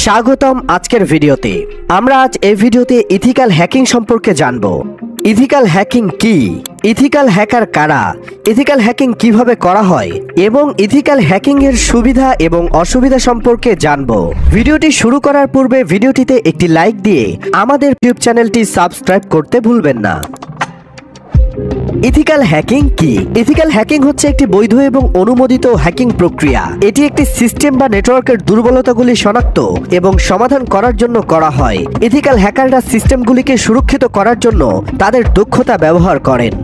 স্বাগতম আজকের ভিডিওতে। আমরা আজ এই ভিডিওতে ইথিক্যাল হ্যাকিং সম্পর্কে জানব। ইথিক্যাল হ্যাকিং কি, ইথিক্যাল হ্যাকার কারা, ইথিক্যাল হ্যাকিং কিভাবে করা হয় এবং ইথিক্যাল হ্যাকিং এর সুবিধা এবং অসুবিধা সম্পর্কে জানব। ভিডিওটি শুরু করার পূর্বে ভিডিওটিতে একটি লাইক দিয়ে আমাদের ইউটিউব চ্যানেলটি সাবস্ক্রাইব করতে ভুলবেন না। ইথিক্যাল হ্যাকিং কি? ইথিক্যাল হ্যাকিং হচ্ছে একটি বৈধ এবং অনুমোদিত হ্যাকিং প্রক্রিয়া। এটি একটি সিস্টেম বা নেটওয়ার্কের দুর্বলতাগুলি শনাক্ত এবং সমাধান করার জন্য করা হয়। ইথিক্যাল হ্যাকাররা সিস্টেমগুলিকে সুরক্ষিত করার জন্য তাদের দক্ষতা ব্যবহার করেন।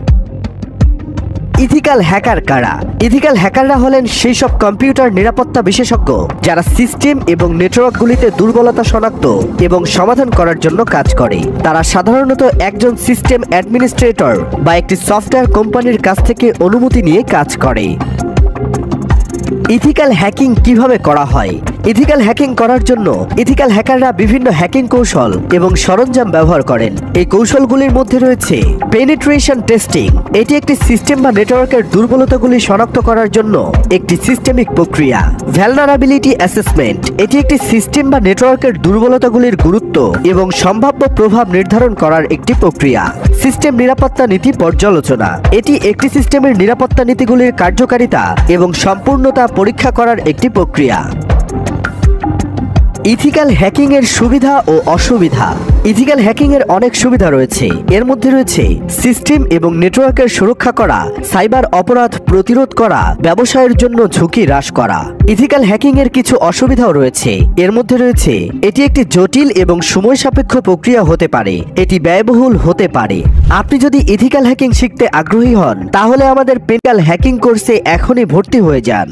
ইথিক্যাল হ্যাকার কারা? ইথিক্যাল হ্যাকাররা হলেন সেই সব কম্পিউটার নিরাপত্তা বিশেষজ্ঞ যারা সিস্টেম এবং নেটওয়ার্কগুলিতে দুর্বলতা শনাক্ত এবং সমাধান করার জন্য কাজ করে। তারা সাধারণত একজন সিস্টেম অ্যাডমিনিস্ট্রেটর বা একটি সফটওয়্যার কোম্পানির কাছ থেকে অনুমতি নিয়ে কাজ করে। ইথিক্যাল হ্যাকিং কিভাবে করা হয়? ইথিক্যাল হ্যাকিং করার জন্য ইথিক্যাল হ্যাকাররা বিভিন্ন হ্যাকিং কৌশল এবং সরঞ্জাম ব্যবহার করেন। এই কৌশলগুলির মধ্যে রয়েছে পেনিট্রেশন টেস্টিং। এটি একটি সিস্টেম বা নেটওয়ার্কের দুর্বলতাগুলি শনাক্ত করার জন্য একটি সিস্টেমিক প্রক্রিয়া। ভ্যালনারাবিলিটি অ্যাসেসমেন্ট। এটি একটি সিস্টেম বা নেটওয়ার্কের দুর্বলতাগুলির গুরুত্ব এবং সম্ভাব্য প্রভাব নির্ধারণ করার একটি প্রক্রিয়া। সিস্টেম নিরাপত্তা নীতি পর্যালোচনা। এটি একটি সিস্টেমের নিরাপত্তা নীতিগুলির কার্যকারিতা এবং সম্পূর্ণতা পরীক্ষা করার একটি প্রক্রিয়া। ইথিক্যাল হ্যাকিং এর সুবিধা ও অসুবিধা। ইথিক্যাল হ্যাকিং এর অনেক সুবিধা রয়েছে। এর মধ্যে রয়েছে সিস্টেম এবং নেটওয়ার্কের সুরক্ষা করা, সাইবার অপরাধ প্রতিরোধ করা, ব্যবসায়ের জন্য ঝুঁকি হ্রাস করা। ইথিক্যাল হ্যাকিং এর কিছু অসুবিধাও রয়েছে। এর মধ্যে রয়েছে এটি একটি জটিল এবং সময় সাপেক্ষ প্রক্রিয়া হতে পারে। এটি ব্যয়বহুল হতে পারে। আপনি যদি ইথিক্যাল হ্যাকিং শিখতে আগ্রহী হন তাহলে আমাদের ইথিক্যাল হ্যাকিং কোর্সে এখনই ভর্তি হয়ে যান।